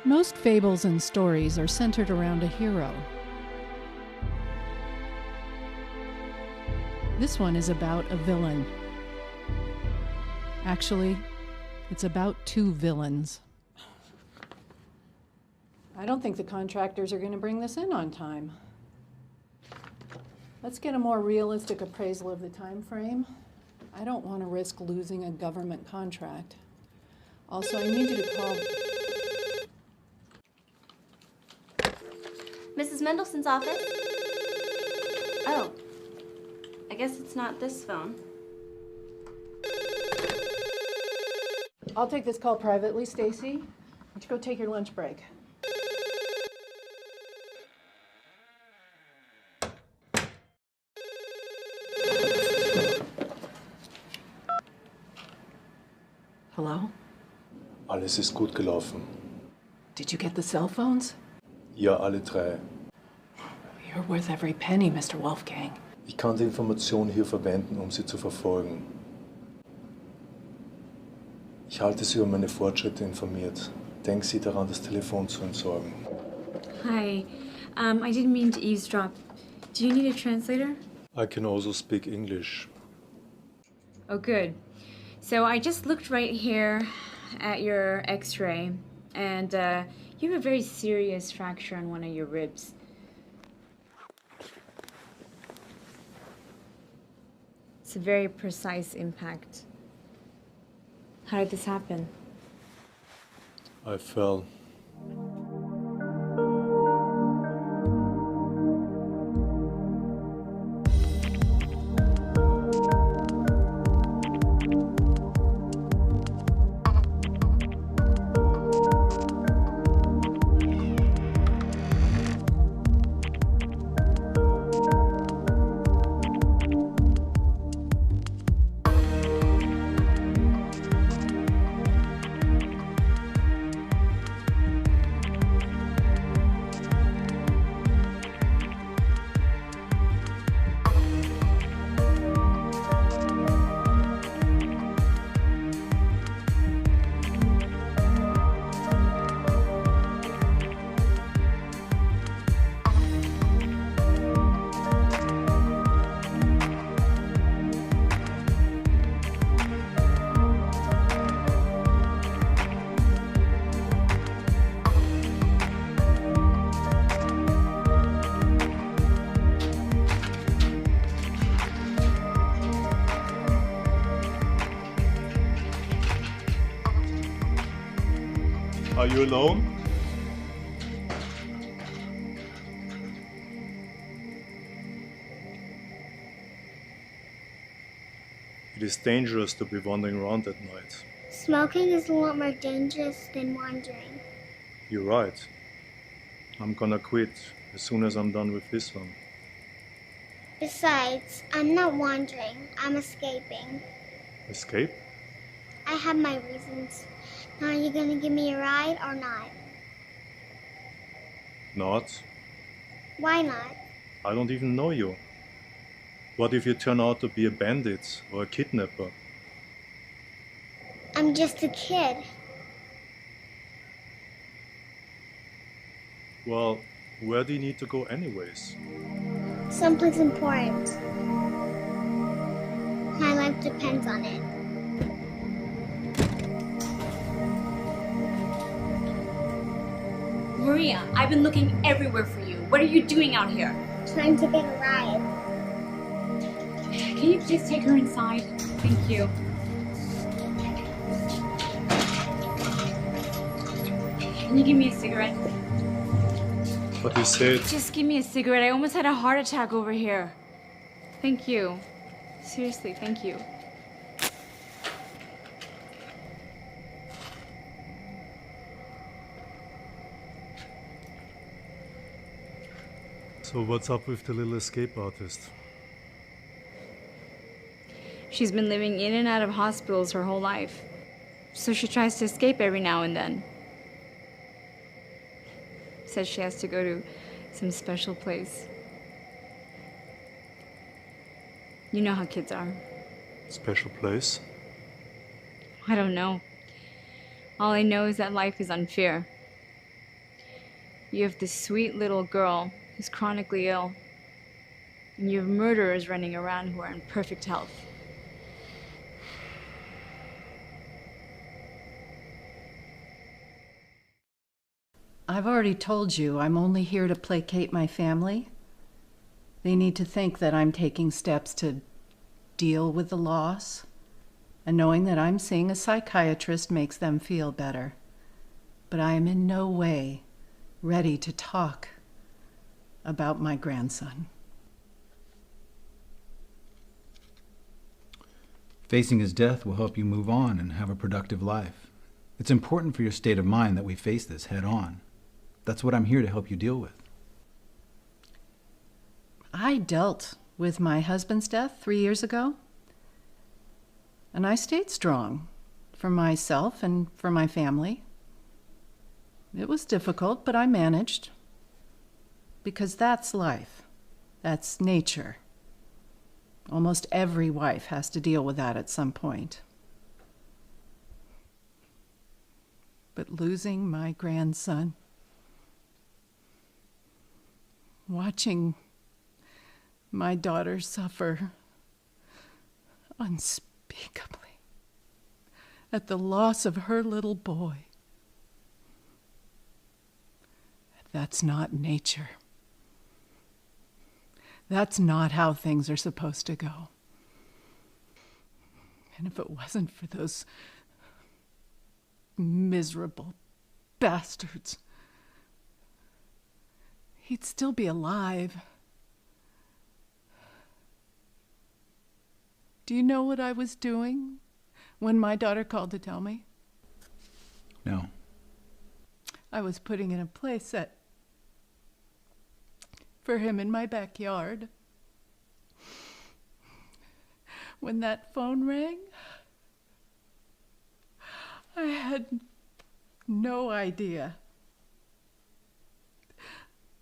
Most fables and stories are centered around a hero. This one is about a villain. Actually, it's about two villains. I don't think the contractors are going to bring this in on time. Let's get a more realistic appraisal of the time frame. I don't want to risk losing a government contract. Also, I need you to call... Mrs. Mendelssohn's office? Oh, I guess it's not this phone. I'll take this call privately, Stacy. Why don't you go take your lunch break? Hello? Alles ist gut gelaufen. Did you get the cell phones? Ja, alle drei. You're worth every penny, Mr. Wolfgang. Ich kann die Information hier verwenden, um sie zu verfolgen. Ich halte Sie über meine Fortschritte informiert. Denken Sie daran, das Telefon zu entsorgen. Hi. I didn't mean to eavesdrop. Do you need a translator? I can also speak English. Oh, good. So I just looked right here at your x-ray, And you have a very serious fracture on one of your ribs. It's a very precise impact. How did this happen? I fell. Are you alone? It is dangerous to be wandering around at night. Smoking is a lot more dangerous than wandering. You're right. I'm gonna quit as soon as I'm done with this one. Besides, I'm not wandering, I'm escaping. Escape? I have my reasons. Now, are you gonna give me a ride or not? Not. Why not? I don't even know you. What if you turn out to be a bandit or a kidnapper? I'm just a kid. Well, where do you need to go anyways? Someplace important. My life depends on it. Maria, I've been looking everywhere for you. What are you doing out here? Trying to get a ride. Can you please take her inside? Thank you. Can you give me a cigarette? But you said... Just give me a cigarette. I almost had a heart attack over here. Thank you. Seriously, thank you. So what's up with the little escape artist? She's been living in and out of hospitals her whole life. So she tries to escape every now and then. Says she has to go to some special place. You know how kids are. Special place? I don't know. All I know is that life is unfair. You have this sweet little girl who's chronically ill, and you have murderers running around who are in perfect health. I've already told you I'm only here to placate my family. They need to think that I'm taking steps to deal with the loss, and knowing that I'm seeing a psychiatrist makes them feel better. But I am in no way ready to talk about my grandson. Facing his death will help you move on and have a productive life. It's important for your state of mind that we face this head on. That's what I'm here to help you deal with. I dealt with my husband's death 3 years ago, and I stayed strong for myself and for my family. It was difficult, but I managed. Because that's life. That's nature. Almost every wife has to deal with that at some point. But losing my grandson, watching my daughter suffer unspeakably at the loss of her little boy, That's not nature. That's not how things are supposed to go. And if it wasn't for those miserable bastards, he'd still be alive. Do you know what I was doing when my daughter called to tell me? No. I was putting in a play set for him in my backyard. When that phone rang, I had no idea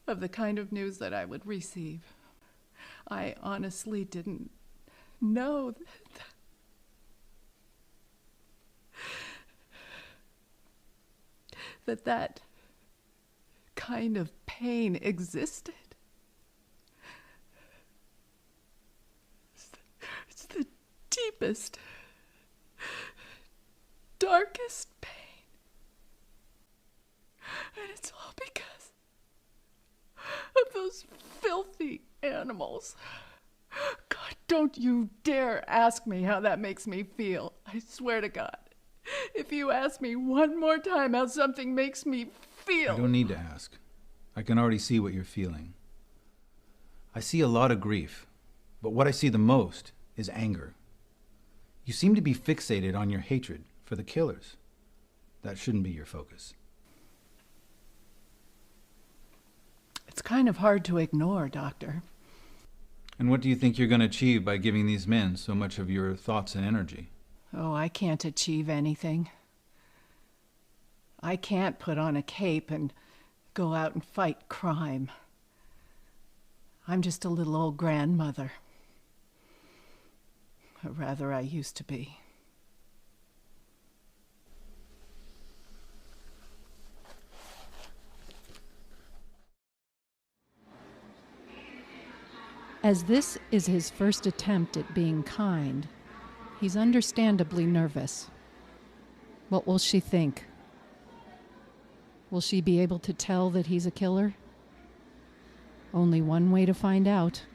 of the kind of news that I would receive. I honestly didn't know that kind of pain existed. It's the deepest, darkest pain. And it's all because of those filthy animals. God, don't you dare ask me how that makes me feel. I swear to God. If you ask me one more time how something makes me feel... I don't need to ask. I can already see what you're feeling. I see a lot of grief, but what I see the most is anger. You seem to be fixated on your hatred for the killers. That shouldn't be your focus. It's kind of hard to ignore, Doctor. And what do you think you're going to achieve by giving these men so much of your thoughts and energy? Oh, I can't achieve anything. I can't put on a cape and go out and fight crime. I'm just a little old grandmother. Or rather, I used to be. As this is his first attempt at being kind, he's understandably nervous. What will she think? Will she be able to tell that he's a killer? Only one way to find out.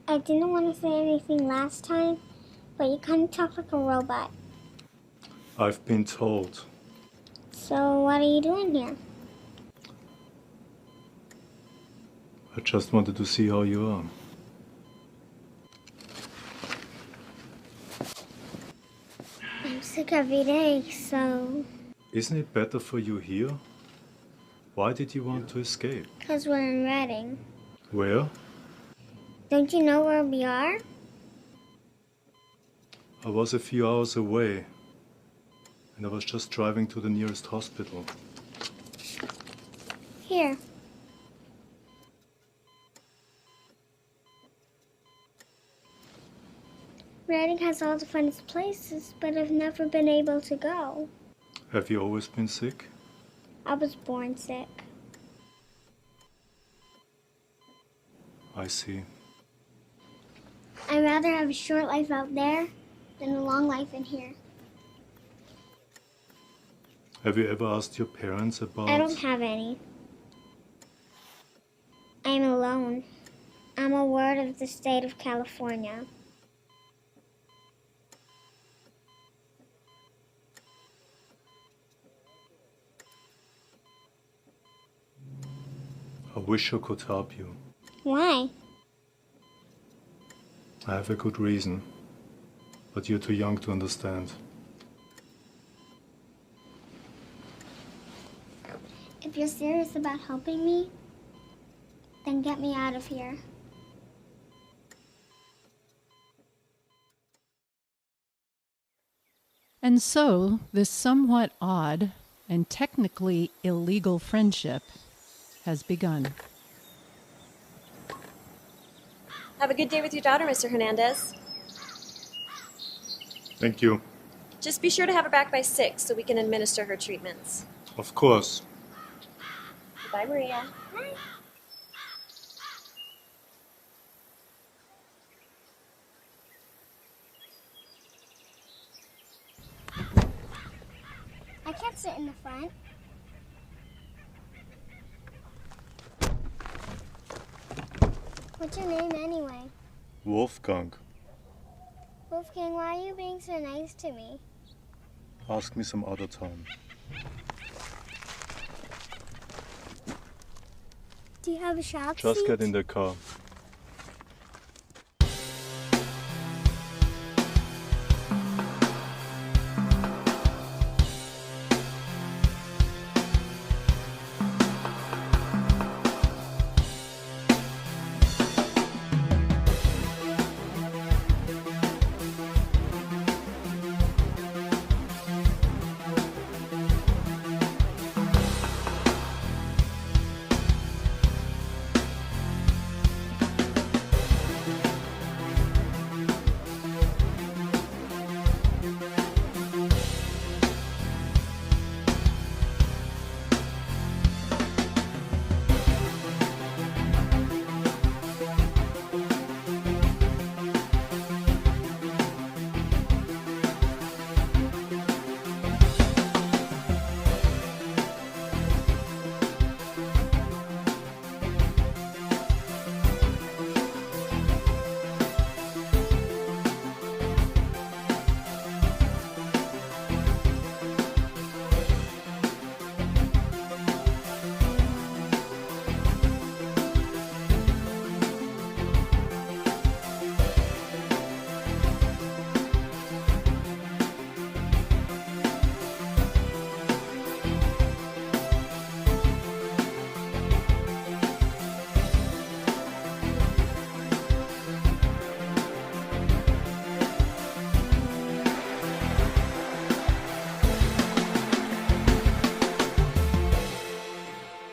I didn't want to say anything last time, but you kind of talk like a robot. I've been told. So what are you doing here? I just wanted to see how you are. I'm sick every day, so... Isn't it better for you here? Why did you want to escape? Because we're in Reading. Where? Don't you know where we are? I was a few hours away, and I was just driving to the nearest hospital. Here. Reading has all the funnest places, but I've never been able to go. Have you always been sick? I was born sick. I see. I'd rather have a short life out there than a long life in here. Have you ever asked your parents about... I don't have any. I'm alone. I'm a ward of the state of California. I wish I could help you. Why? I have a good reason, but you're too young to understand. If you're serious about helping me, then get me out of here. And so, this somewhat odd and technically illegal friendship has begun. Have a good day with your daughter, Mr. Hernandez. Thank you. Just be sure to have her back by 6 so we can administer her treatments. Of course. Bye, Maria. Bye. I can't sit in the front. What's your name anyway? Wolfgang. Wolfgang, why are you being so nice to me? Ask me some other time. Do you have a child Just seat? get in the car.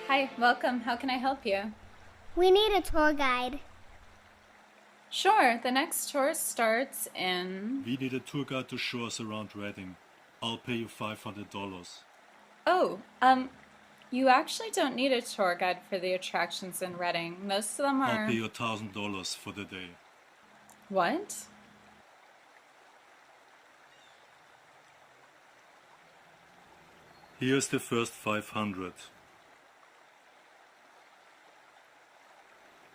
Hi, welcome. How can I help you? We need a tour guide. Sure, the next tour starts in... We need a tour guide to show us around Reading. I'll pay you $500. Oh, you actually don't need a tour guide for the attractions in Reading. Most of them are... I'll pay you $1,000 for the day. What? Here's the first 500.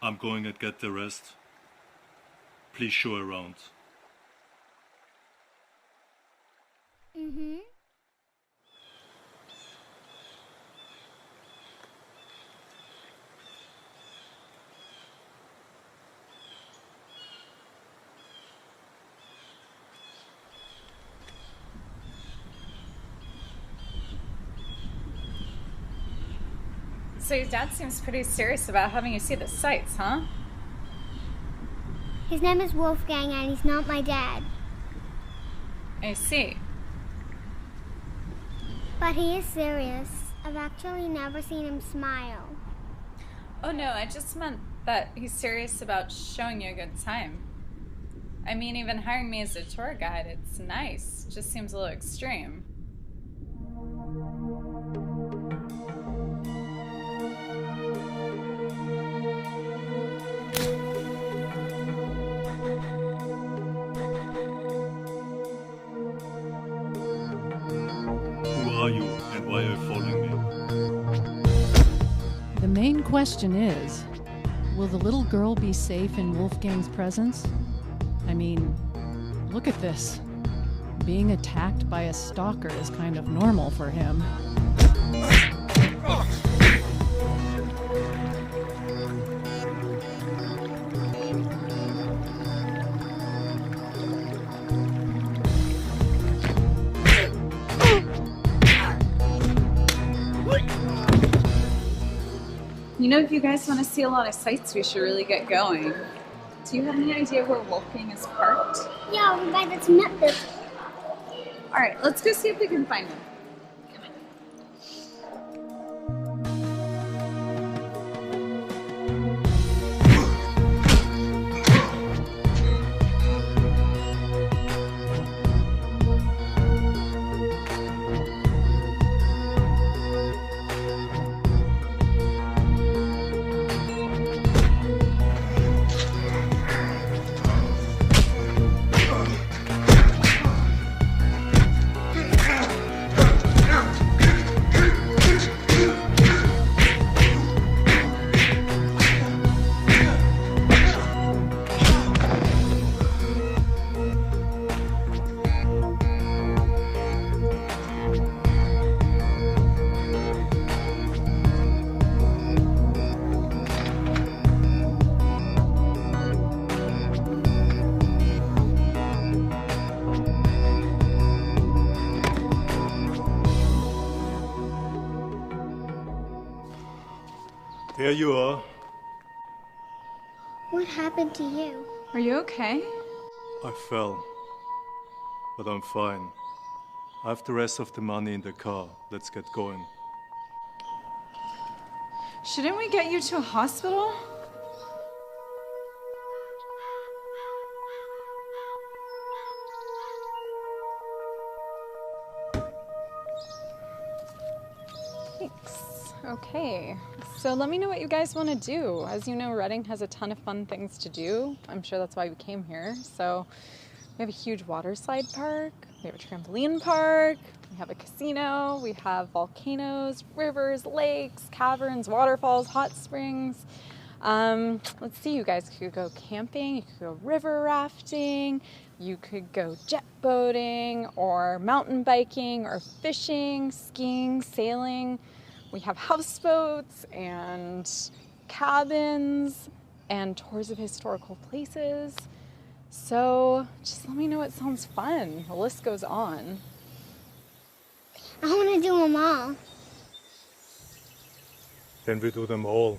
I'm going to get the rest. Please show around. Mm-hmm. So your dad seems pretty serious about having you see the sights, huh? His name is Wolfgang and he's not my dad. I see. But he is serious. I've actually never seen him smile. Oh no, I just meant that he's serious about showing you a good time. I mean, even hiring me as a tour guide, it's nice. Just seems a little extreme. Who are you and why are you following me? The main question is, will the little girl be safe in Wolfgang's presence? I mean, look at this. Being attacked by a stalker is kind of normal for him. You know, if you guys want to see a lot of sights, we should really get going. Do you have any idea where Wolfgang is parked? Yeah, over by the cement building. Alright, let's go see if we can find him. Here you are. What happened to you? Are you okay? I fell. But I'm fine. I have the rest of the money in the car. Let's get going. Shouldn't we get you to a hospital? Thanks. Okay, so let me know what you guys want to do. As you know, Reading has a ton of fun things to do. I'm sure that's why we came here. So we have a huge water slide park, we have a trampoline park, we have a casino, we have volcanoes, rivers, lakes, caverns, waterfalls, hot springs. Let's see, you guys could go camping, you could go river rafting, you could go jet boating or mountain biking or fishing, skiing, sailing. We have houseboats and cabins and tours of historical places. So just let me know what sounds fun. The list goes on. I want to do them all. Then we do them all.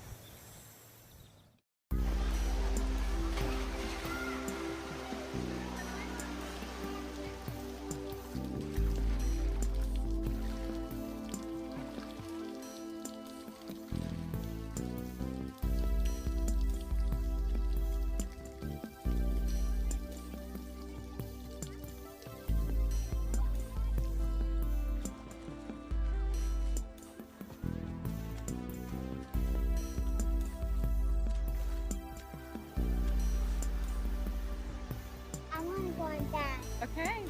I want to go on that. Okay.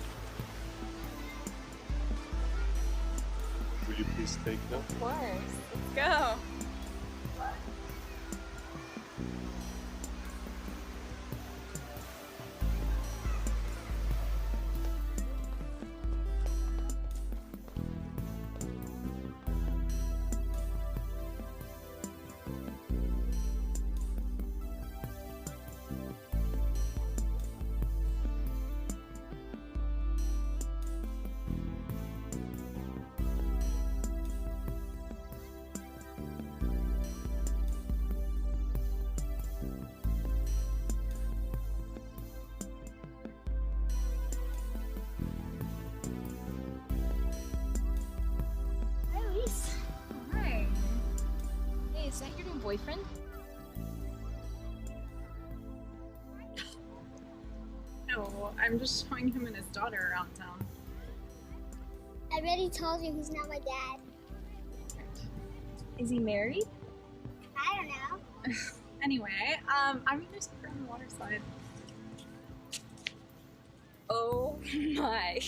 Will you please take them? Of course. Let's go. Hi. Hey, is that your new boyfriend? No, I'm just showing him and his daughter around town. I already told you he's not my dad. Is he married? I don't know. Anyway, I'm gonna just put her on the water slide. Oh my.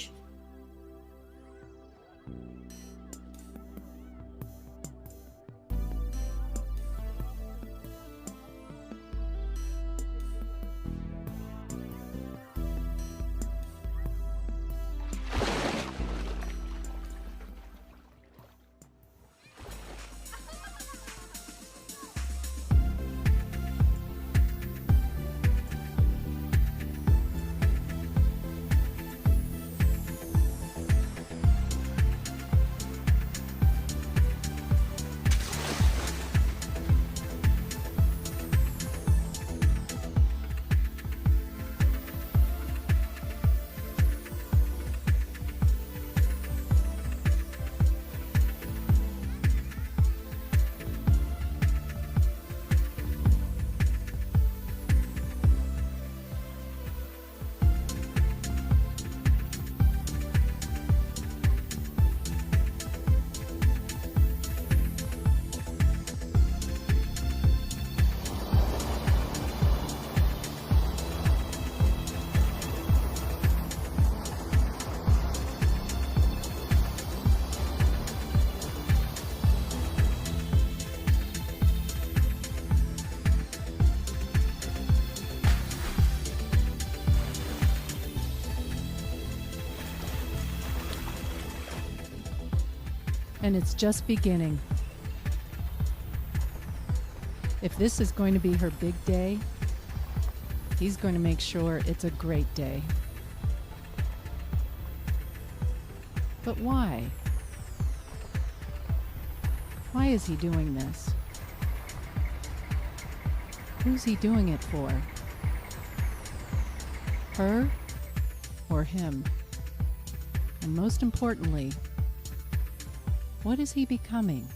And it's just beginning. If this is going to be her big day, he's going to make sure it's a great day. But why? Why is he doing this? Who's he doing it for? Her or him? And most importantly, what is he becoming?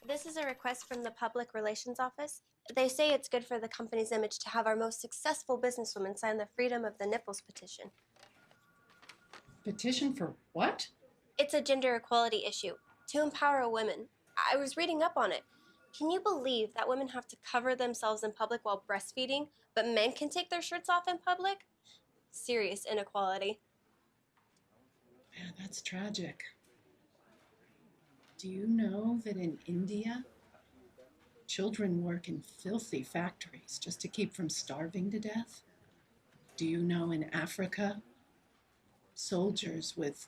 This is a request from the Public Relations Office. They say it's good for the company's image to have our most successful businesswoman sign the Freedom of the Nipples petition. Petition for what? It's a gender equality issue, to empower women. I was reading up on it. Can you believe that women have to cover themselves in public while breastfeeding, but men can take their shirts off in public? Serious inequality. Yeah, that's tragic. Do you know that in India, children work in filthy factories just to keep from starving to death? Do you know in Africa, soldiers with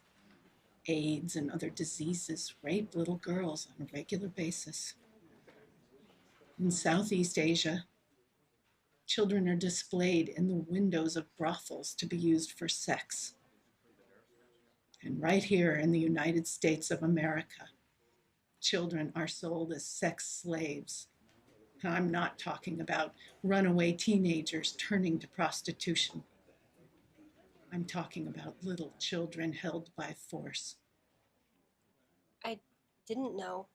AIDS and other diseases rape little girls on a regular basis? In Southeast Asia, children are displayed in the windows of brothels to be used for sex. And right here in the United States of America, children are sold as sex slaves. I'm not talking about runaway teenagers turning to prostitution. I'm talking about little children held by force. I didn't know.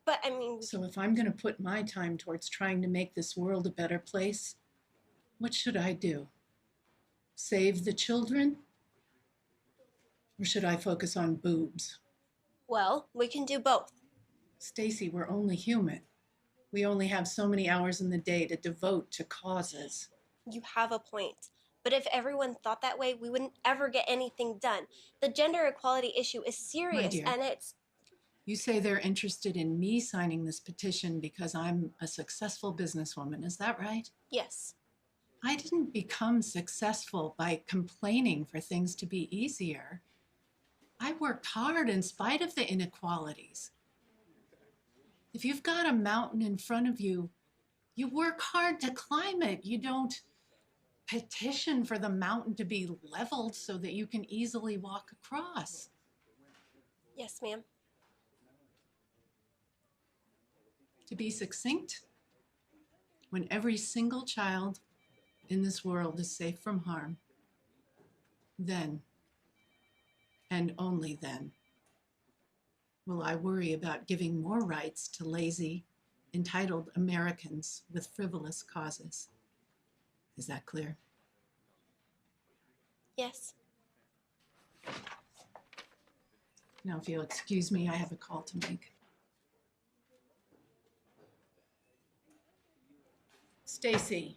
But I mean... So if I'm going to put my time towards trying to make this world a better place, what should I do? Save the children? Or should I focus on boobs? Well, we can do both. Stacy, we're only human. We only have so many hours in the day to devote to causes. You have a point. But if everyone thought that way, we wouldn't ever get anything done. The gender equality issue is serious, My dear, and it's... You say they're interested in me signing this petition because I'm a successful businesswoman. Is that right? Yes. I didn't become successful by complaining for things to be easier. I worked hard in spite of the inequalities. If you've got a mountain in front of you, you work hard to climb it. You don't petition for the mountain to be leveled so that you can easily walk across. Yes, ma'am. To be succinct, when every single child in this world is safe from harm, then, and only then, will I worry about giving more rights to lazy, entitled Americans with frivolous causes. Is that clear? Yes. Now, if you'll excuse me, I have a call to make. Stacy,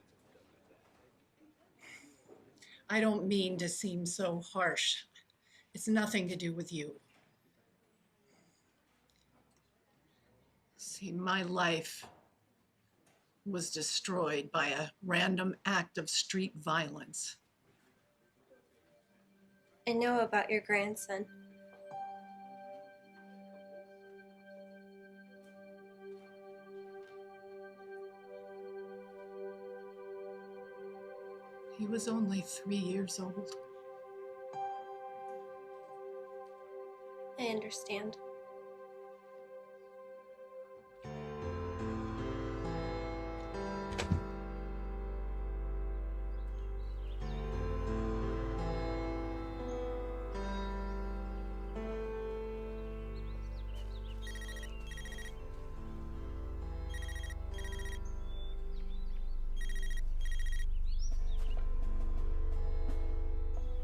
I don't mean to seem so harsh. It's nothing to do with you. See, my life was destroyed by a random act of street violence. I know about your grandson. He was only 3 years old. I understand.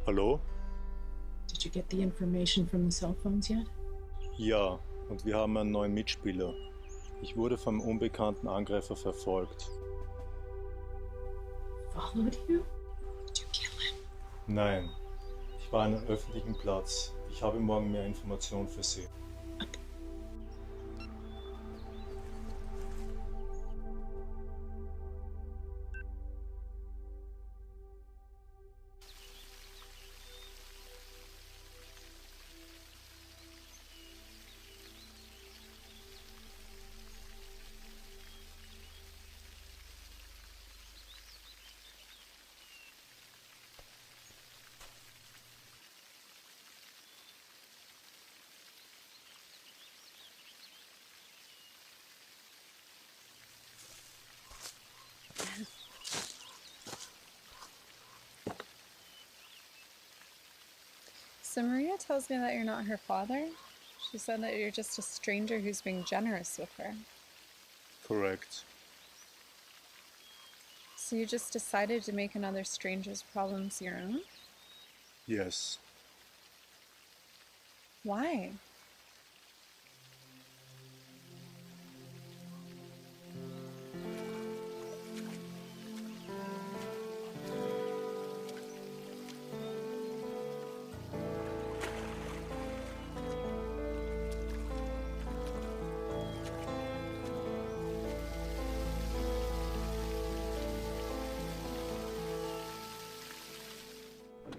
Hallo? Did you get the information from the cell phones yet? Ja, und wir haben einen neuen Mitspieler. Ich wurde vom unbekannten Angreifer verfolgt. Followed you? Did you kill him? Nein, ich war an einem öffentlichen Platz. Ich habe morgen mehr Informationen für Sie. So Maria tells me that you're not her father. She said that you're just a stranger who's being generous with her. Correct. So you just decided to make another stranger's problems your own? Yes. Why?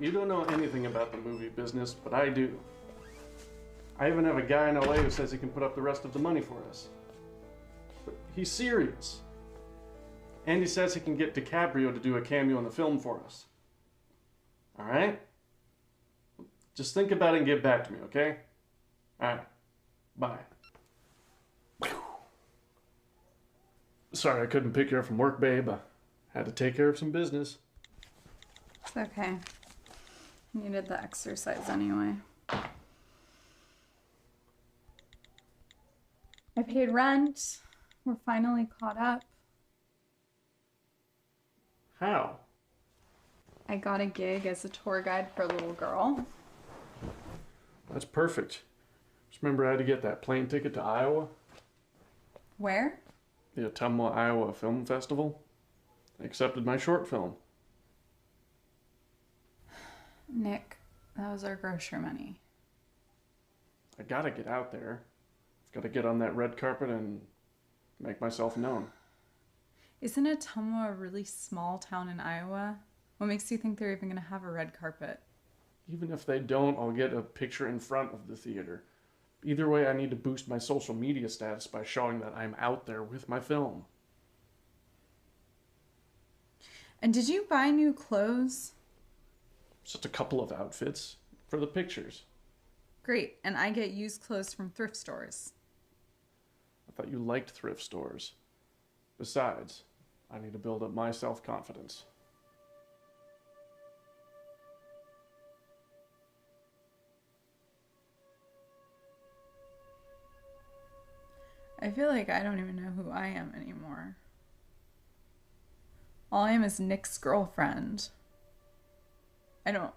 You don't know anything about the movie business, but I do. I even have a guy in LA who says he can put up the rest of the money for us. But he's serious. And he says he can get DiCaprio to do a cameo in the film for us. All right? Just think about it and get back to me, okay? All right. Bye. Sorry I couldn't pick you up from work, babe. I had to take care of some business. It's okay. Needed the exercise anyway. paid rent. We're finally caught up. How? I got a gig as a tour guide for a little girl. That's perfect. Just remember I had to get that plane ticket to Iowa. Where? The Ottumwa, Iowa Film Festival. They accepted my short film. Nick, that was our grocery money. I gotta get out there. I've gotta get on that red carpet and make myself known. Isn't Ottumwa a really small town in Iowa? What makes you think they're even gonna have a red carpet? Even if they don't, I'll get a picture in front of the theater. Either way, I need to boost my social media status by showing that I'm out there with my film. And did you buy new clothes? Just a couple of outfits for the pictures. Great, and I get used clothes from thrift stores. I thought you liked thrift stores. Besides, I need to build up my self-confidence. I feel like I don't even know who I am anymore. All I am is Nick's girlfriend. I don't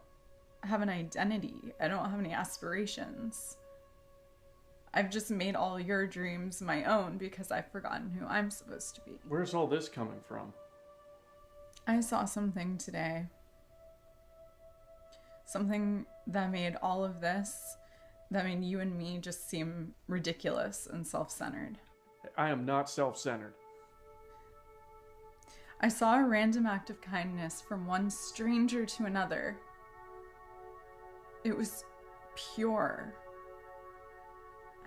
have an identity. I don't have any aspirations. I've just made all your dreams my own because I've forgotten who I'm supposed to be. Where's all this coming from? I saw something today. Something that made all of this, that made you and me just seem ridiculous and self-centered. I am not self-centered. I saw a random act of kindness from one stranger to another. It was pure.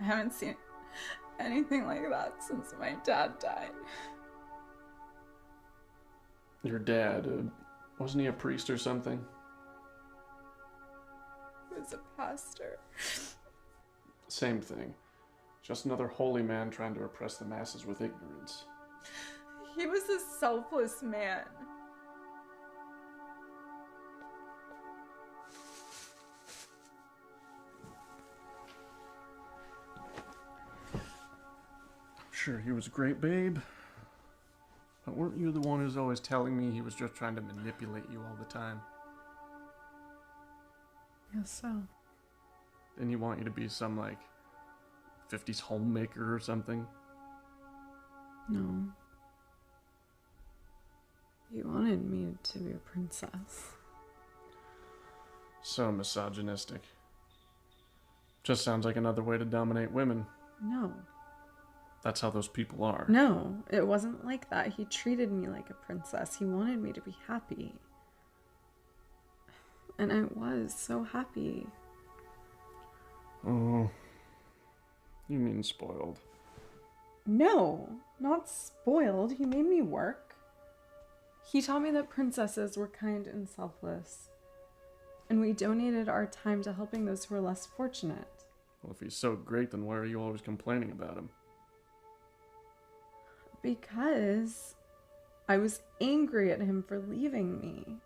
I haven't seen anything like that since my dad died. Your dad, wasn't he a priest or something? He was a pastor. Same thing. Just another holy man trying to oppress the masses with ignorance. He was a selfless man. Sure, he was a great babe. But weren't you the one who's always telling me he was just trying to manipulate you all the time? Yes, so. Didn't he want you to be some, like, 50s homemaker or something? No. He wanted me to be a princess. So misogynistic. Just sounds like another way to dominate women. No. That's how those people are. No, it wasn't like that. He treated me like a princess. He wanted me to be happy. And I was so happy. Oh. You mean spoiled. No, not spoiled. He made me work. He taught me that princesses were kind and selfless. And we donated our time to helping those who were less fortunate. Well, if he's so great, then why are you always complaining about him? Because I was angry at him for leaving me.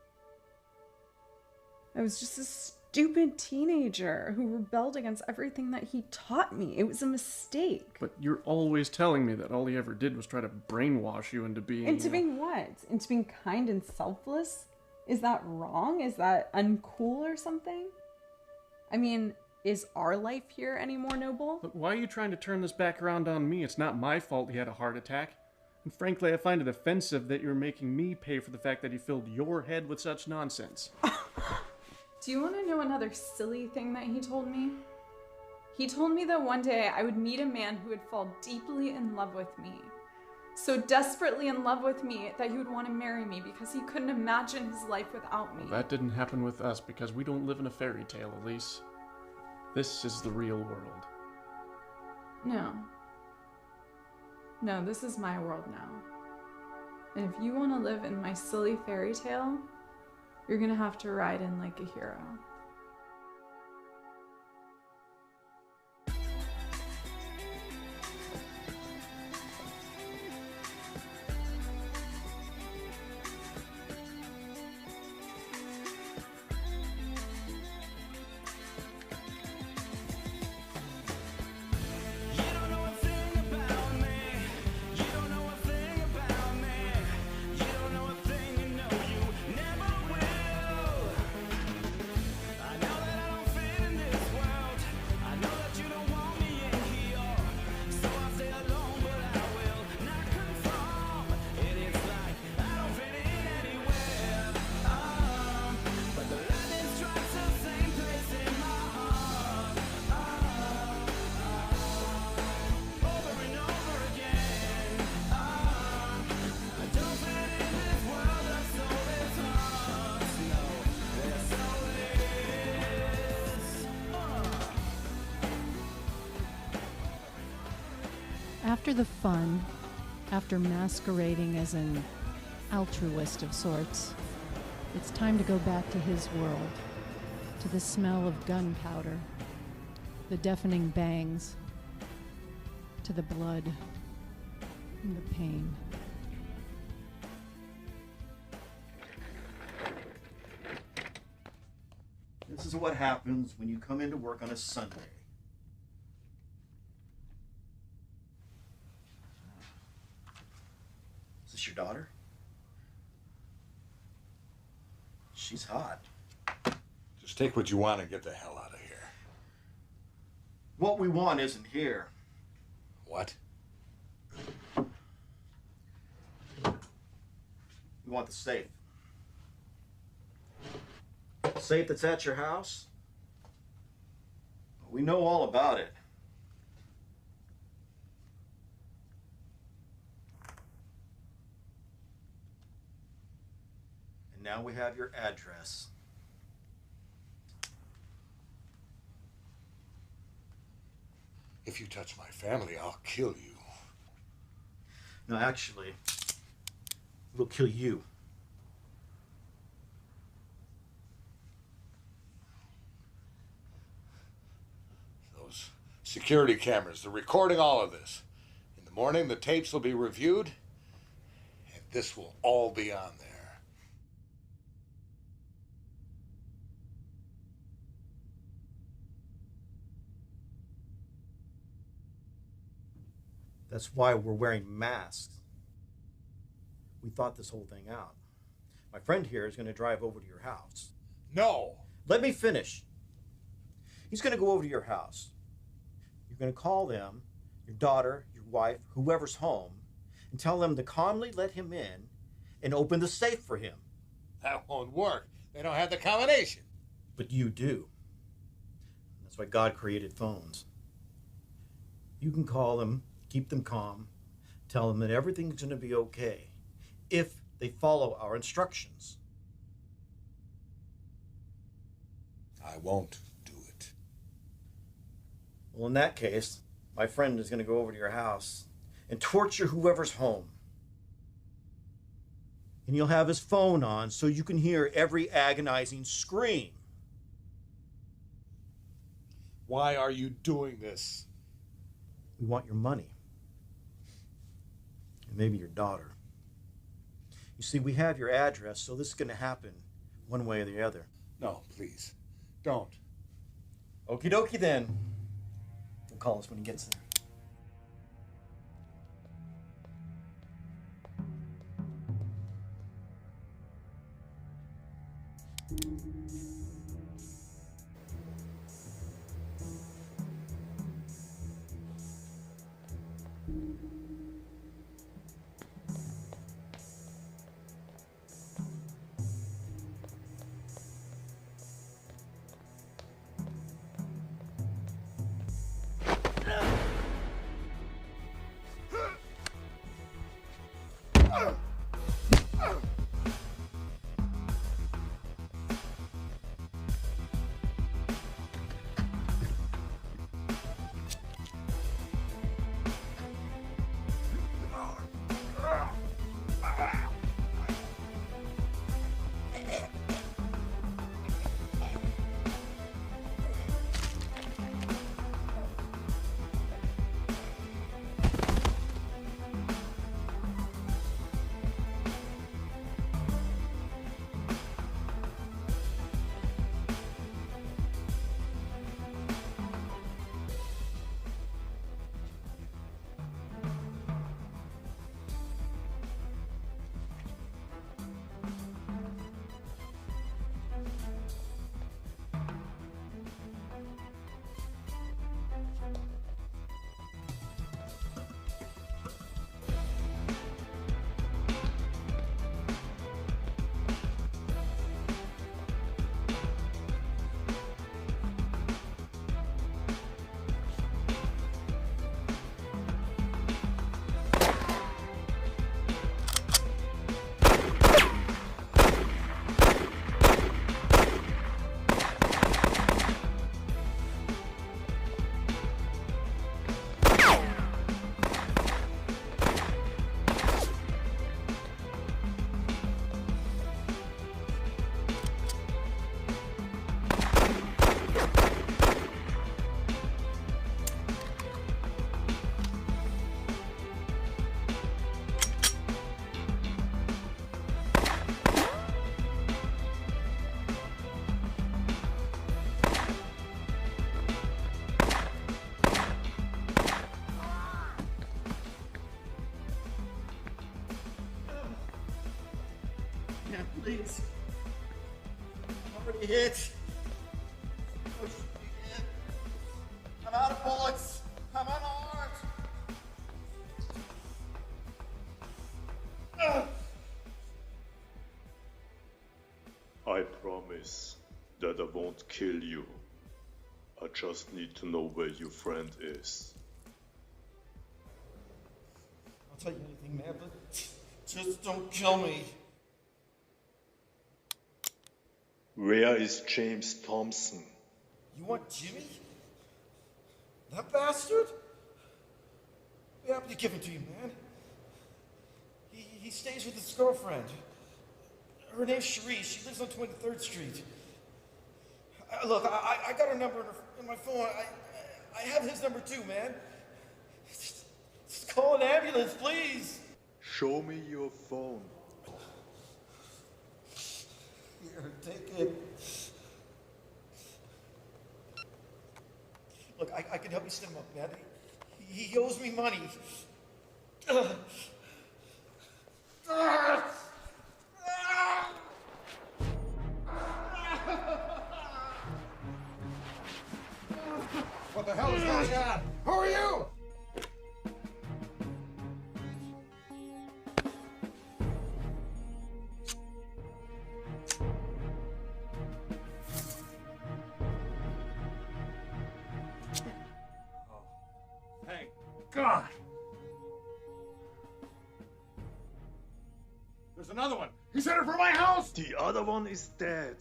I was just a stupid teenager who rebelled against everything that he taught me. It was a mistake. But you're always telling me that all he ever did was try to brainwash you into being... Into being what? Into being kind and selfless? Is that wrong? Is that uncool or something? I mean, is our life here any more noble? Look, why are you trying to turn this back around on me? It's not my fault he had a heart attack. And frankly, I find it offensive that you're making me pay for the fact that he filled your head with such nonsense. Do you want to know another silly thing that he told me? He told me that one day I would meet a man who would fall deeply in love with me. So desperately in love with me that he would want to marry me because he couldn't imagine his life without me. Well, that didn't happen with us because we don't live in a fairy tale, Elise. This is the real world. No. No, this is my world now. And if you want to live in my silly fairy tale, you're gonna have to ride in like a hero. You don't know a thing about After the fun, after masquerading as an altruist of sorts, it's time to go back to his world, to the smell of gunpowder, the deafening bangs, to the blood and the pain. This is what happens when you come into work on a Sunday. Is this your daughter? She's hot. Just take what you want and get the hell out of here. What we want isn't here. What? We want the safe. The safe that's at your house? We know all about it. And now we have your address. If you touch my family, I'll kill you. No, actually, we'll kill you. Those security cameras, they're recording all of this. In the morning, the tapes will be reviewed, and this will all be on there. That's why we're wearing masks. We thought this whole thing out. My friend here is going to drive over to your house. No! Let me finish. He's going to go over to your house. You're going to call them, your daughter, your wife, whoever's home, and tell them to calmly let him in and open the safe for him. That won't work. They don't have the combination. But you do. That's why God created phones. You can call them, keep them calm, tell them that everything's going to be okay if they follow our instructions. I won't do it. Well, in that case, my friend is going to go over to your house and torture whoever's home. And you'll have his phone on so you can hear every agonizing scream. Why are you doing this? We want your money. And maybe your daughter. You see, we have your address, so this is going to happen one way or the other. No, please. Don't. Okie dokie then. He'll call us when he gets there. hit. Push me in. I'm out of bullets. I'm unarmed. I promise that I won't kill you. I just need to know where your friend is. I'll tell you anything, man, but just don't kill me. Where is James Thompson? You want Jimmy? That bastard? Be happy to give him to you, man. He stays with his girlfriend. Her name's Cherie. She lives on 23rd Street. Look, I got her number in my phone. I have his number too, man. Just call an ambulance, please. Show me your phone. Here, take it. Look, I can help you set him up, man. He owes me money. What the hell is going on? Who are you? Thank God. There's another one. He's headed for my house. The other one is dead.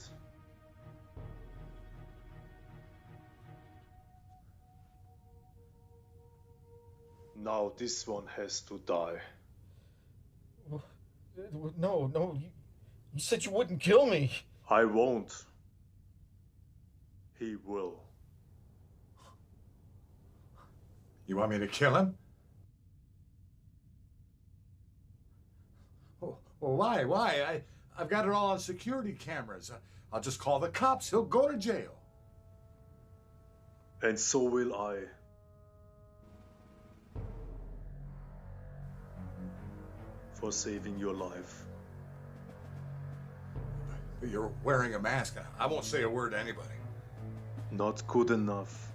Now this one has to die. No, you said you wouldn't kill me. I won't. He will. You want me to kill him? Oh, well, why? I've got it all on security cameras. I'll just call the cops. He'll go to jail. And so will I. For saving your life. You're wearing a mask. I won't say a word to anybody. Not good enough.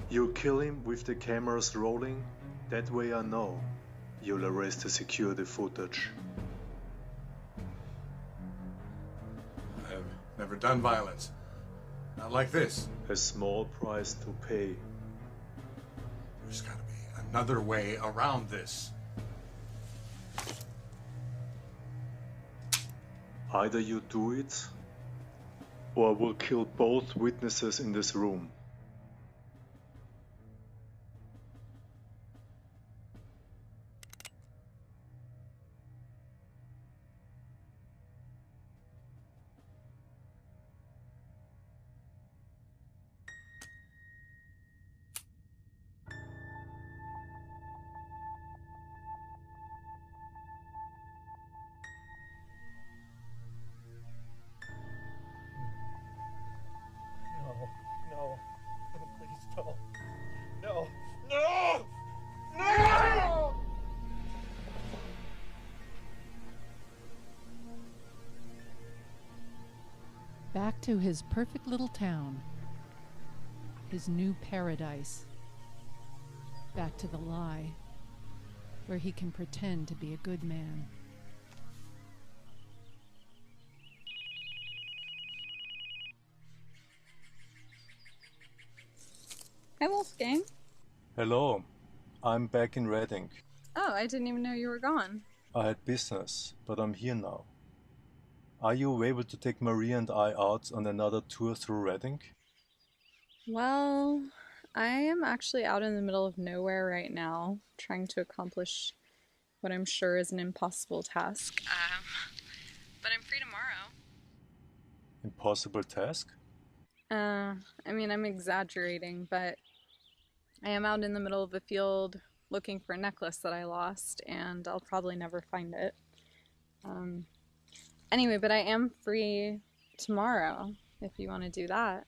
You kill him with the cameras rolling, that way I know you'll arrest the security footage. I've never done violence. Not like this. A small price to pay. There's gotta be another way around this. Either you do it, or I will kill both witnesses in this room. No, please don't. No! Back to his perfect little town, his new paradise. Back to the lie, where he can pretend to be a good man. Hi, Wolfgang. Hello, I'm back in Reading. Oh, I didn't even know you were gone. I had business, but I'm here now. Are you able to take Maria and I out on another tour through Reading? Well, I am actually out in the middle of nowhere right now, trying to accomplish what I'm sure is an impossible task. But I'm free tomorrow. Impossible task? I mean, I'm exaggerating, but I am out in the middle of a field looking for a necklace that I lost, and I'll probably never find it. Anyway, but I am free tomorrow, if you want to do that.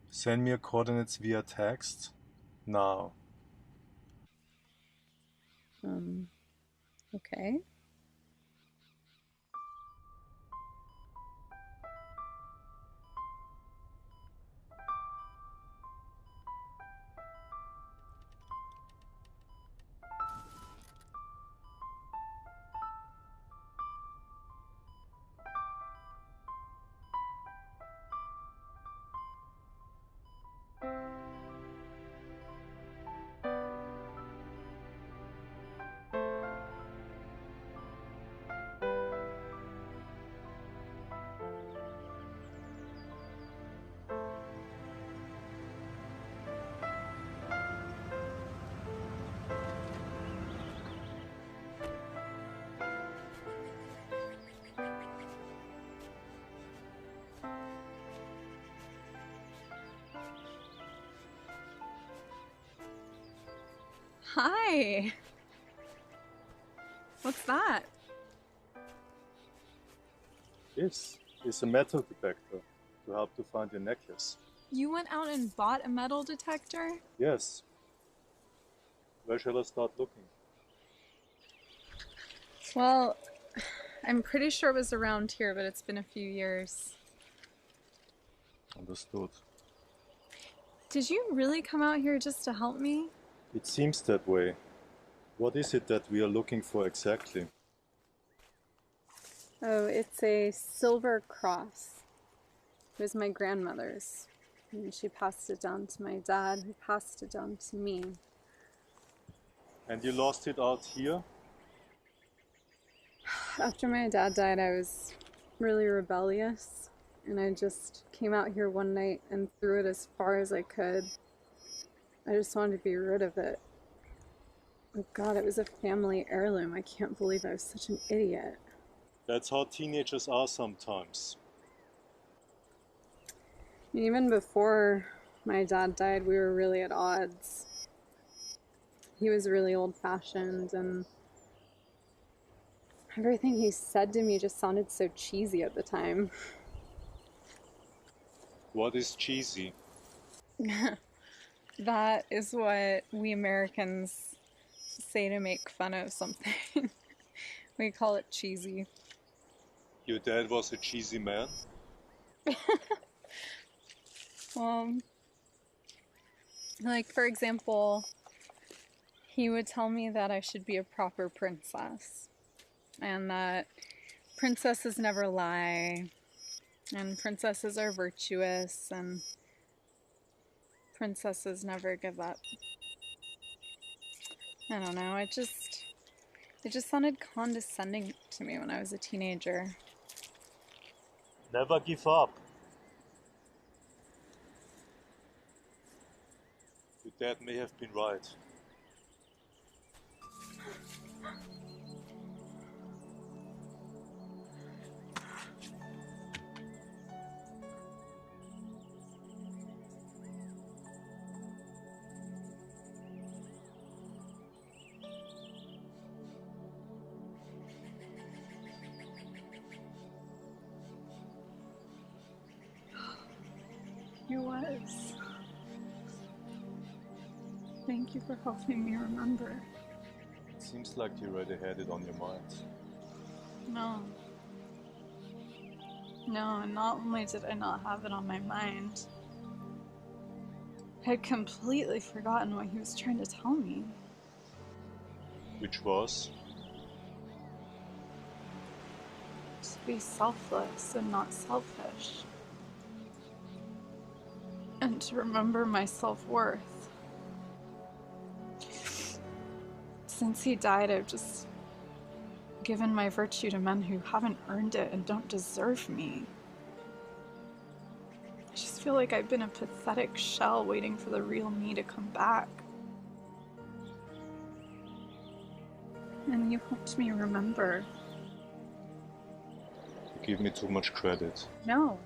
Send me your coordinates via text now. Okay. Hi. What's that? This is a metal detector to help to find your necklace. You went out and bought a metal detector? Yes. Where shall I start looking? Well, I'm pretty sure it was around here, but it's been a few years. Understood. Did you really come out here just to help me? It seems that way. What is it that we are looking for exactly? Oh, it's a silver cross. It was my grandmother's. And she passed it down to my dad, who passed it down to me. And you lost it out here? After my dad died, I was really rebellious. And I just came out here one night and threw it as far as I could. I just wanted to be rid of it. Oh God, it was a family heirloom. I can't believe I was such an idiot. That's how teenagers are sometimes. Even before my dad died, we were really at odds. He was really old-fashioned, and everything he said to me just sounded so cheesy at the time. What is cheesy? That is what we Americans say to make fun of something. We call it cheesy. Your dad was a cheesy man? Like, for example, he would tell me that I should be a proper princess, and that princesses never lie, and princesses are virtuous, and princesses never give up. I don't know, it just sounded condescending to me when I was a teenager. Never give up. Your dad may have been right. He was. Thank you for helping me remember. It seems like you already had it on your mind. No. No, and not only did I not have it on my mind, I had completely forgotten what he was trying to tell me. Which was? To be selfless and not selfish. And to remember my self-worth. Since he died, I've just given my virtue to men who haven't earned it and don't deserve me. I just feel like I've been a pathetic shell waiting for the real me to come back. And you helped me remember. You give me too much credit. No.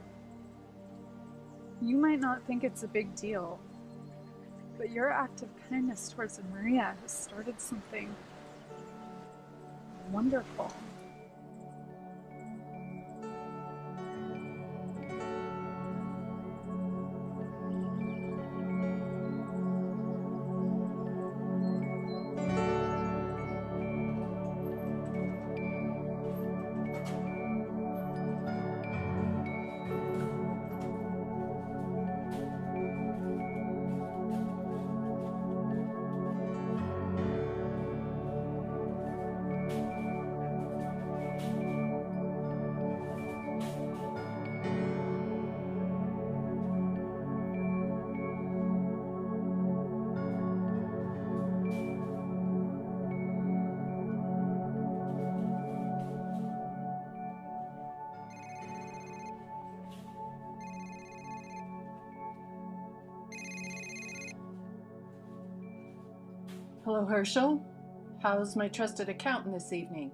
You might not think it's a big deal, but your act of kindness towards Maria has started something wonderful. Hello, Herschel. How's my trusted accountant this evening?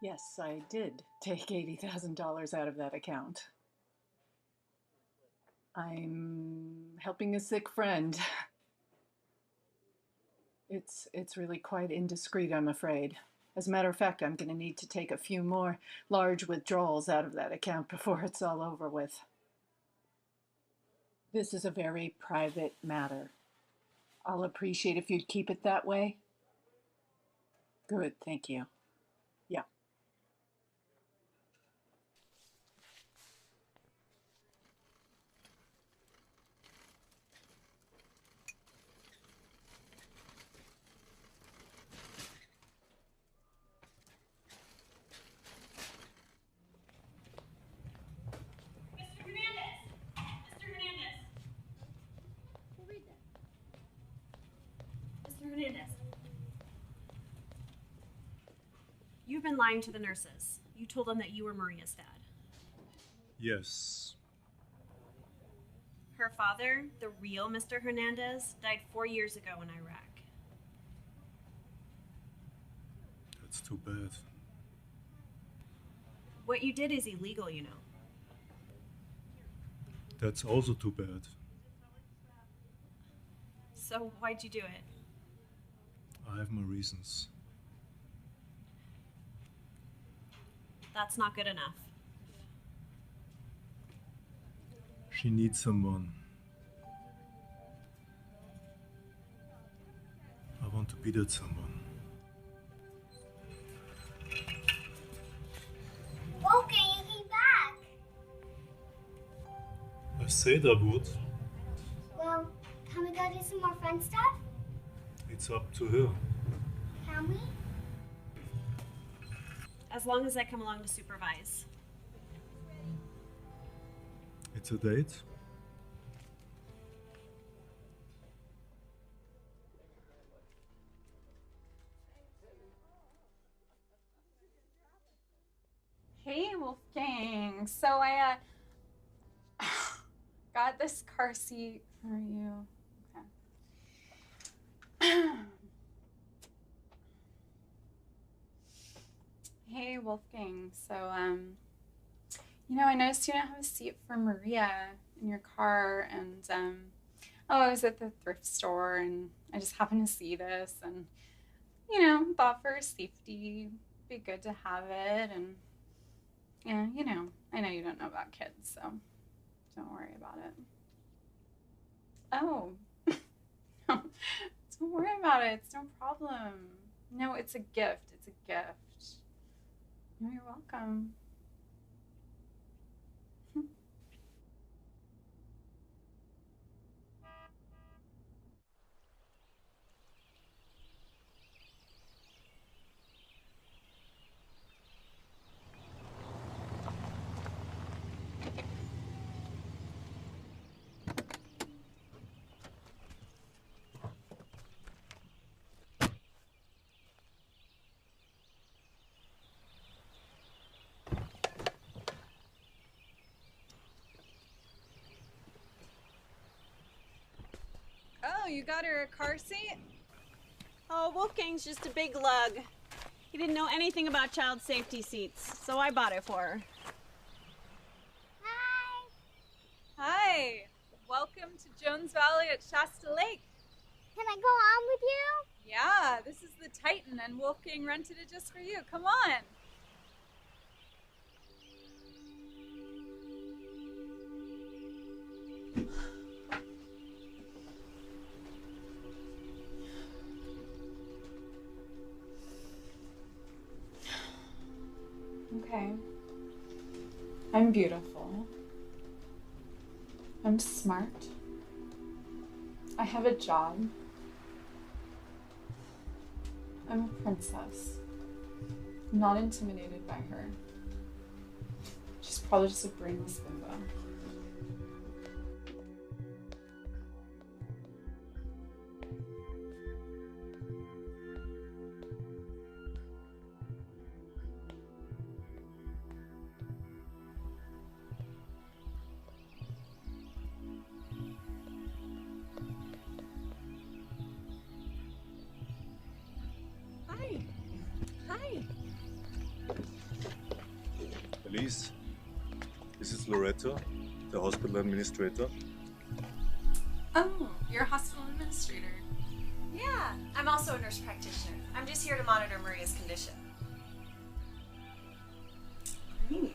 Yes, I did take $80,000 out of that account. I'm helping a sick friend. It's really quite indiscreet, I'm afraid. As a matter of fact, I'm going to need to take a few more large withdrawals out of that account before it's all over with. This is a very private matter. I'll appreciate if you'd keep it that way. Good, thank you. Yeah. You've been lying to the nurses. You told them that you were Maria's dad. Yes. Her father, the real Mr. Hernandez, died 4 years ago in Iraq. That's too bad. What you did is illegal, you know. That's also too bad. So why'd you do it? I have my reasons. That's not good enough. She needs someone. I want to be that someone. Okay, you came back. I said I would. Well, can we go do some more fun stuff? It's up to her. Can we? As long as I come along to supervise. It's a date? Hey, Wolfgang. So I got this car seat for you. Okay. Hey, Wolfgang. So, I noticed you don't have a seat for Maria in your car, and, I was at the thrift store, and I just happened to see this, and, thought for safety, it'd be good to have it, and, yeah, I know you don't know about kids, so don't worry about it. Oh, no, don't worry about it. It's no problem. No, it's a gift. It's a gift. No, you're welcome. Oh, you got her a car seat? Oh, Wolfgang's just a big lug. He didn't know anything about child safety seats, so I bought it for her. Hi. Hi. Welcome to Jones Valley at Shasta Lake. Can I go on with you? Yeah, this is the Titan, and Wolfgang rented it just for you. Come on. Okay. I'm beautiful. I'm smart. I have a job. I'm a princess. I'm not intimidated by her. She's probably just a brainless bimbo. Hi. Elise, this is Loretto, the hospital administrator. Oh, you're a hospital administrator. Yeah, I'm also a nurse practitioner. I'm just here to monitor Maria's condition. Great.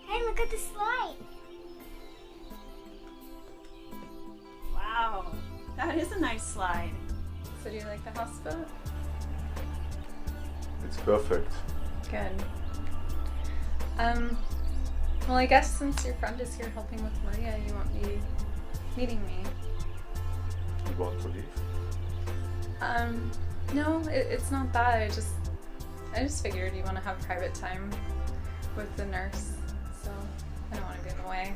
Hey, look at the slide. Wow, that is a nice slide. So do you like the hospital? It's perfect. Good. Well, I guess since your friend is here helping with Maria, you won't be meeting me. You want to leave? No, it's not that. I just figured you want to have private time with the nurse, so I don't want to be in the way.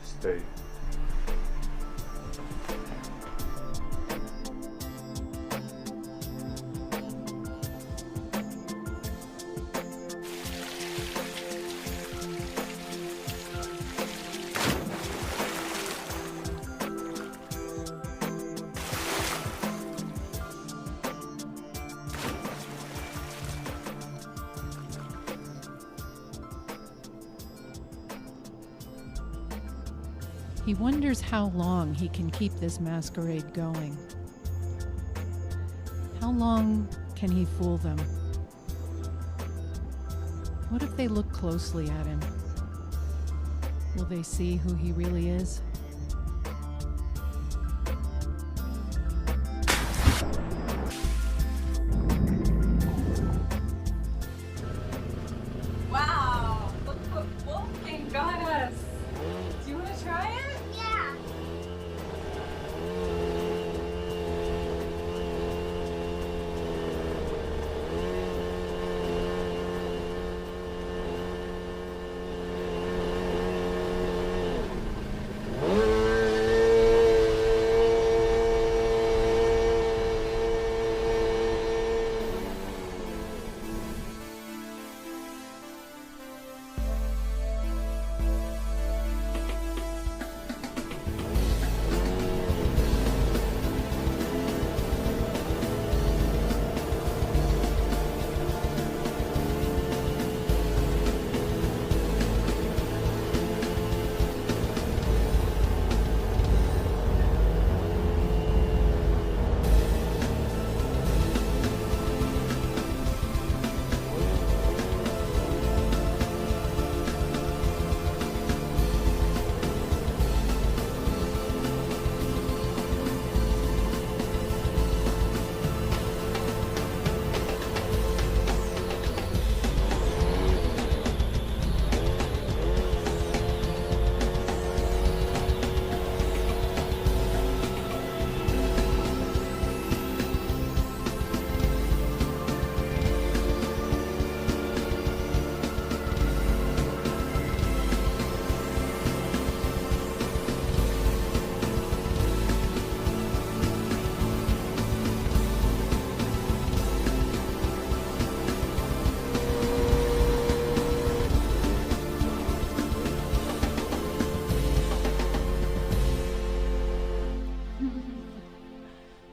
Stay. He wonders how long he can keep this masquerade going. How long can he fool them? What if they look closely at him? Will they see who he really is? Wow! Look what Wolfgang got us! Do you want to try it? Yeah.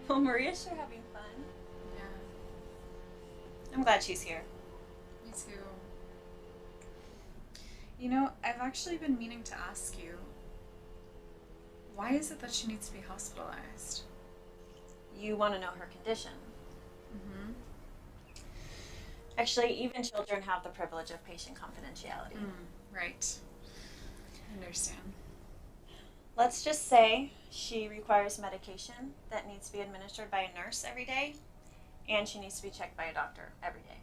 Well, Maria's sure having fun. Yeah, I'm glad she's here. me too. You know, I've actually been meaning to ask you, why is it that she needs to be hospitalized? You want to know her condition. Mm-hmm. Actually, even children have the privilege of patient confidentiality. Right. I understand. Let's just say she requires medication that needs to be administered by a nurse every day, and she needs to be checked by a doctor every day.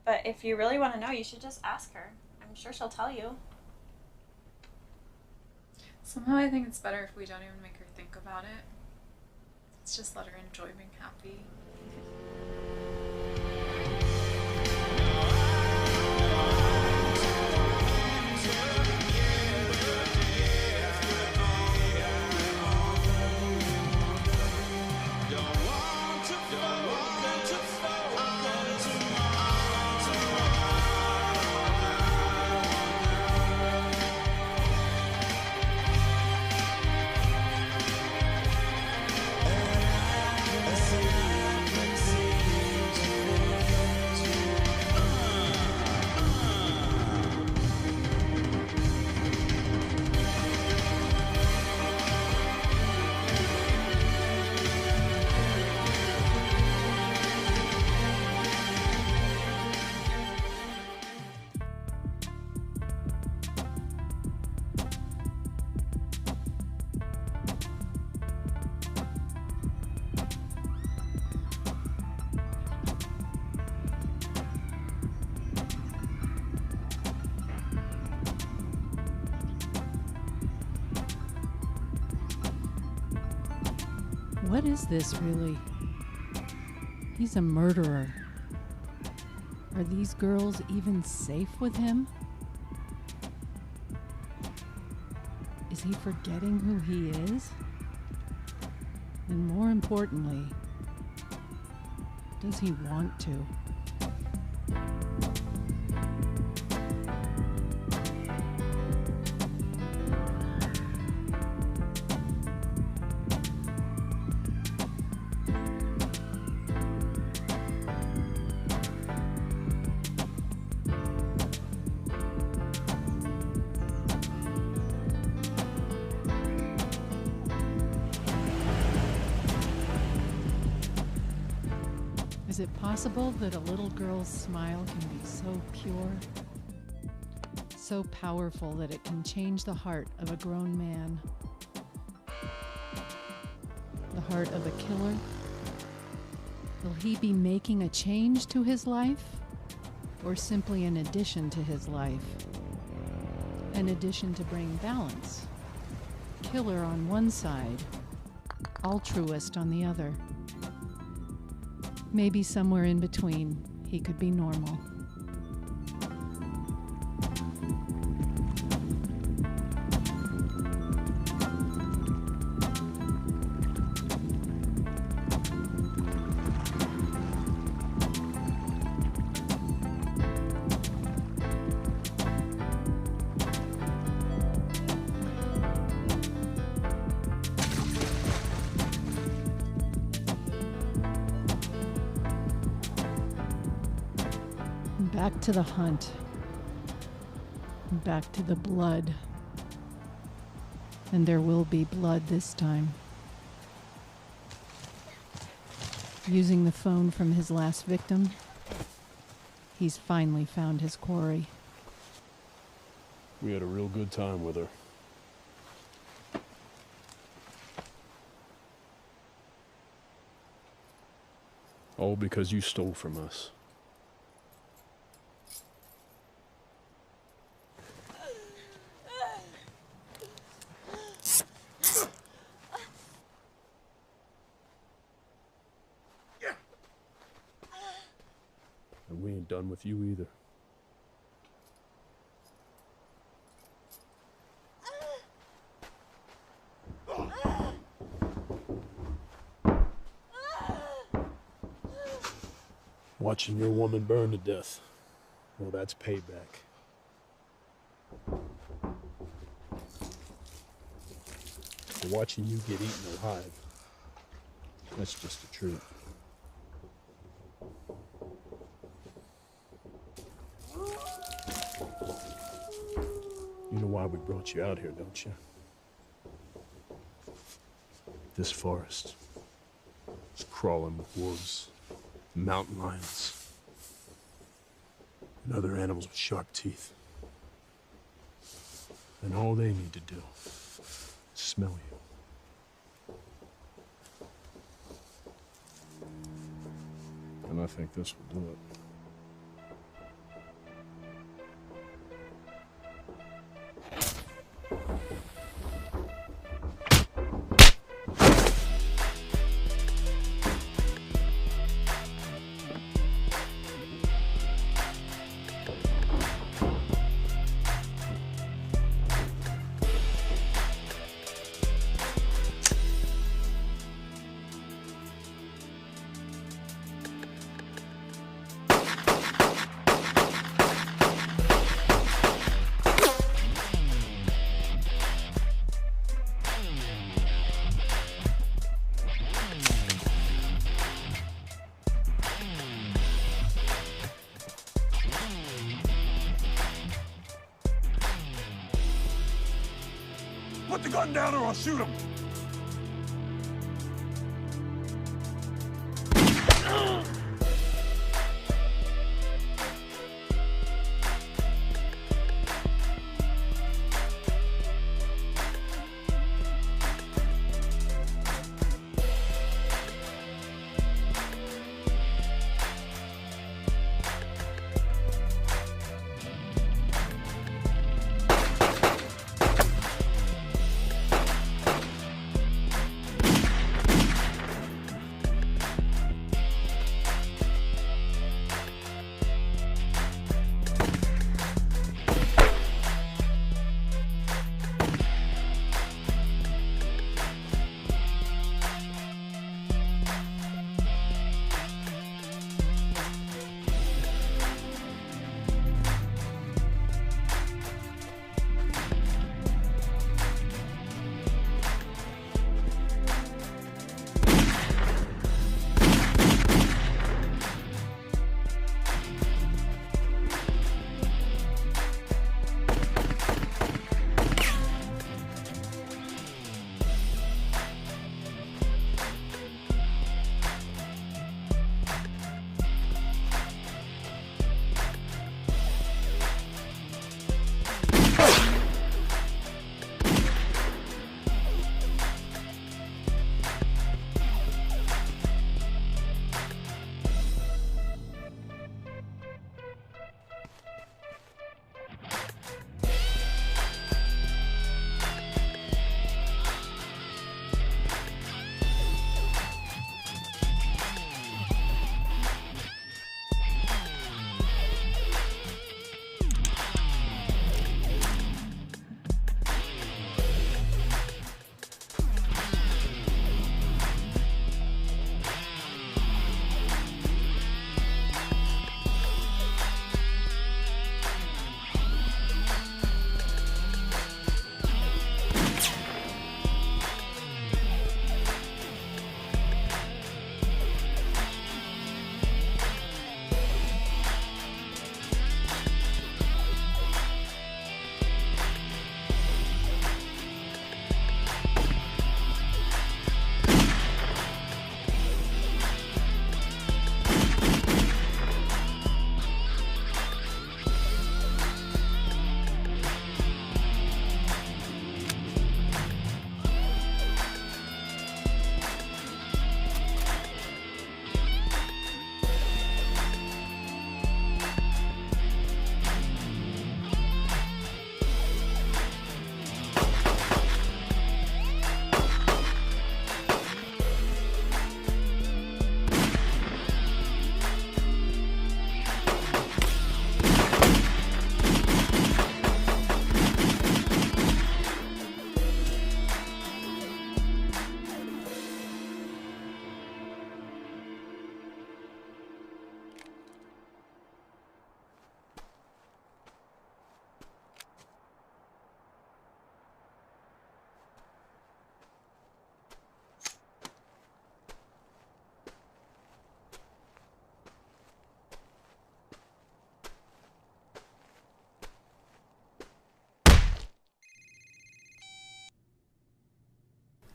But if you really want to know, you should just ask her. I'm sure she'll tell you. Somehow I think it's better if we don't even make her think about it. Let's just let her enjoy being happy. What is this, really? He's a murderer. Are these girls even safe with him? Is he forgetting who he is? And more importantly, does he want to? Is it possible that a little girl's smile can be so pure, so powerful that it can change the heart of a grown man? The heart of a killer? Will he be making a change to his life, or simply an addition to his life? An addition to bring balance. Killer on one side, altruist on the other. Maybe somewhere in between, he could be normal. Back to the hunt. Back to the blood. And there will be blood this time. Using the phone from his last victim, he's finally found his quarry. We had a real good time with her. All because you stole from us. And we ain't done with you either. Watching your woman burn to death, well, that's payback. For watching you get eaten alive, that's just the truth. You know why we brought you out here, don't you? This forest is crawling with wolves, mountain lions, and other animals with sharp teeth. And all they need to do is smell you. And I think this will do it. Put the gun down or I'll shoot him!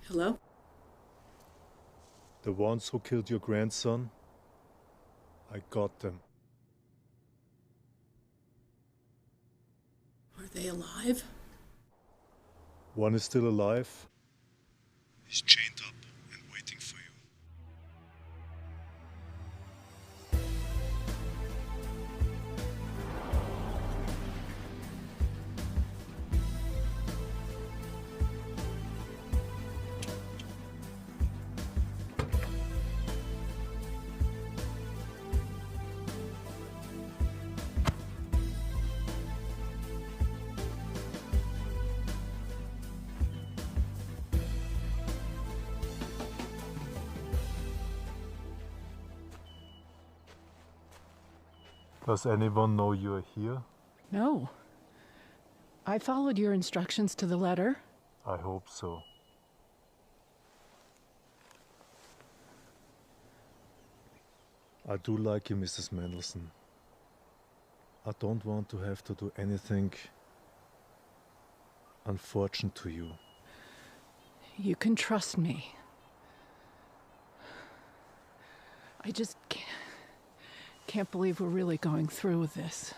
Hello? The ones who killed your grandson, I got them. Are they alive? One is still alive. He's chained up and waiting for you. Does anyone know you are here? No. I followed your instructions to the letter. I hope so. I do like you, Mrs. Mendelssohn. I don't want to have to do anything unfortunate to you. You can trust me. I just can't believe we're really going through with this.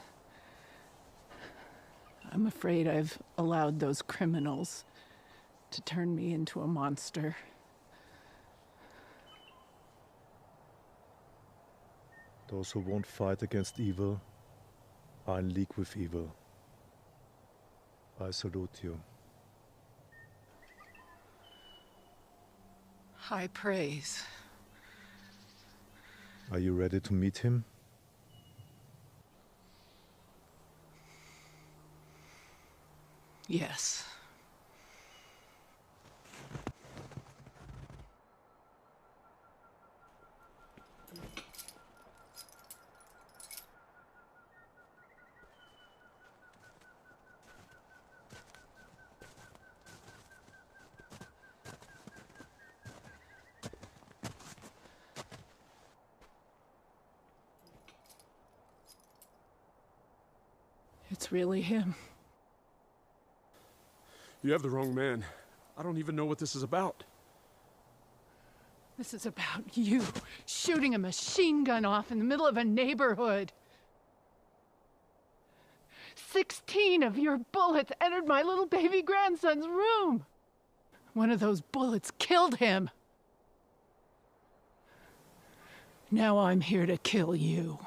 I'm afraid I've allowed those criminals to turn me into a monster. Those who won't fight against evil are in league with evil. I salute you. High praise. Are you ready to meet him? Yes. It's really him. You have the wrong man. I don't even know what this is about. This is about you shooting a machine gun off in the middle of a neighborhood. 16 of your bullets entered my little baby grandson's room. One of those bullets killed him. Now I'm here to kill you.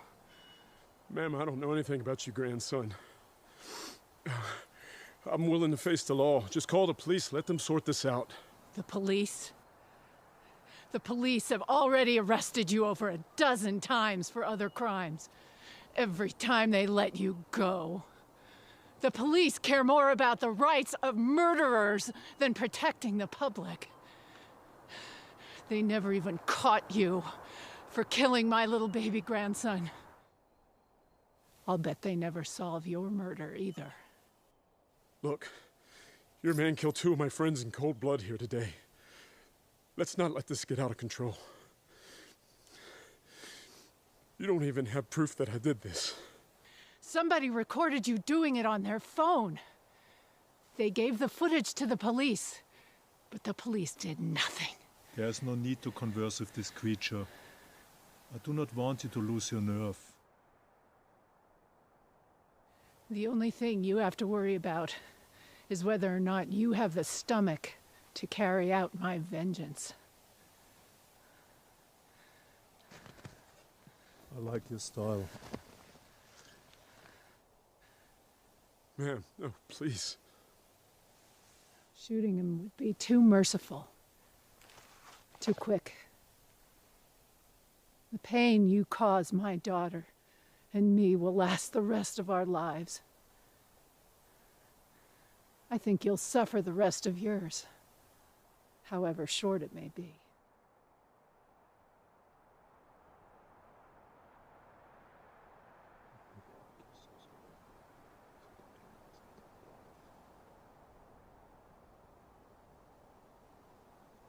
Ma'am, I don't know anything about your grandson. I'm willing to face the law. Just call the police. Let them sort this out. The police? The police have already arrested you over a dozen times for other crimes. Every time they let you go. The police care more about the rights of murderers than protecting the public. They never even caught you for killing my little baby grandson. I'll bet they never solve your murder either. Look, your man killed 2 of my friends in cold blood here today. Let's not let this get out of control. You don't even have proof that I did this. Somebody recorded you doing it on their phone. They gave the footage to the police, but the police did nothing. There's no need to converse with this creature. I do not want you to lose your nerve. The only thing you have to worry about is whether or not you have the stomach to carry out my vengeance. I like your style. Ma'am, no, please. Shooting him would be too merciful. Too quick. The pain you cause my daughter and me will last the rest of our lives. I think you'll suffer the rest of yours, however short it may be.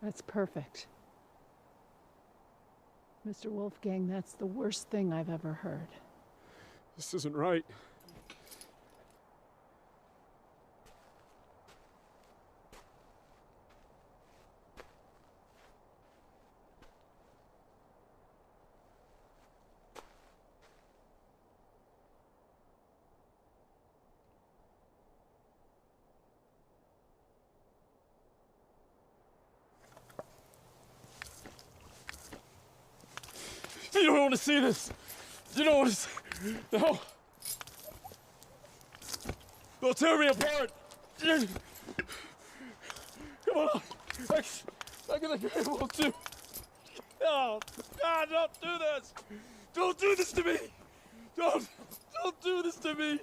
That's perfect. Mr. Wolfgang, that's the worst thing I've ever heard. This isn't right. want to see this. You don't want to see... No. They'll tear me apart. Come on. I can be able to. Oh, God, don't do this. Don't do this to me. Don't do this to me.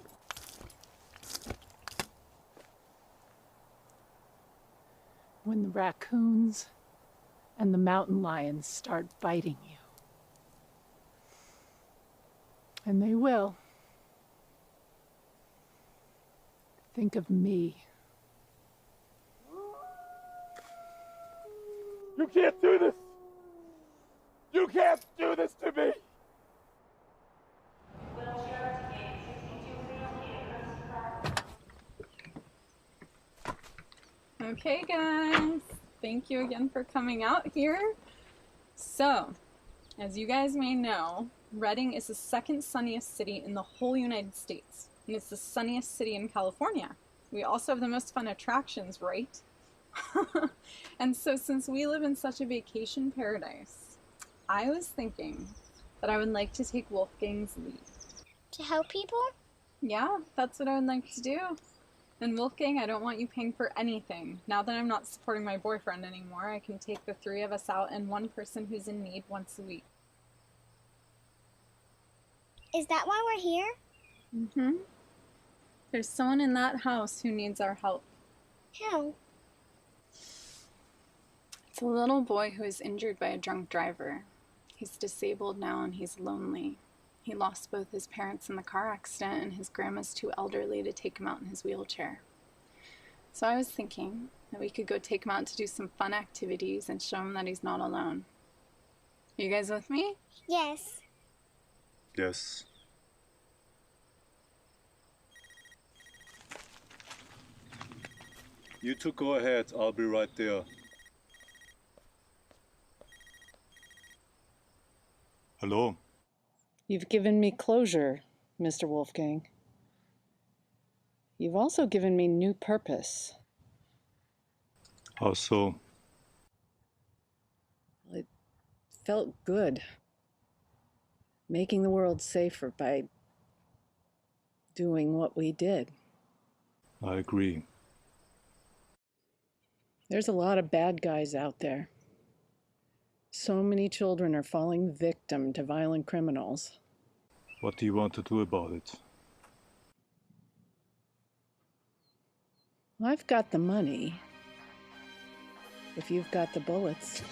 When the raccoons and the mountain lions start biting you. And they will. Think of me. You can't do this. You can't do this to me. Okay, guys. Thank you again for coming out here. So, as you guys may know, Redding is the second sunniest city in the whole United States, and it's the sunniest city in California. We also have the most fun attractions, right? And so since we live in such a vacation paradise, I was thinking that I would like to take Wolfgang's lead. To help people? Yeah, that's what I would like to do. And Wolfgang, I don't want you paying for anything. Now that I'm not supporting my boyfriend anymore, I can take the 3 of us out and one person who's in need once a week. Is that why we're here? Mm-hmm. There's someone in that house who needs our help. Who? It's a little boy who is injured by a drunk driver. He's disabled now and he's lonely. He lost both his parents in the car accident and his grandma's too elderly to take him out in his wheelchair. So I was thinking that we could go take him out to do some fun activities and show him that he's not alone. Are you guys with me? Yes. Yes. You two go ahead, I'll be right there. Hello? You've given me closure, Mr. Wolfgang. You've also given me new purpose. How so? It felt good. Making the world safer by doing what we did. I agree. There's a lot of bad guys out there. So many children are falling victim to violent criminals. What do you want to do about it? I've got the money. If you've got the bullets.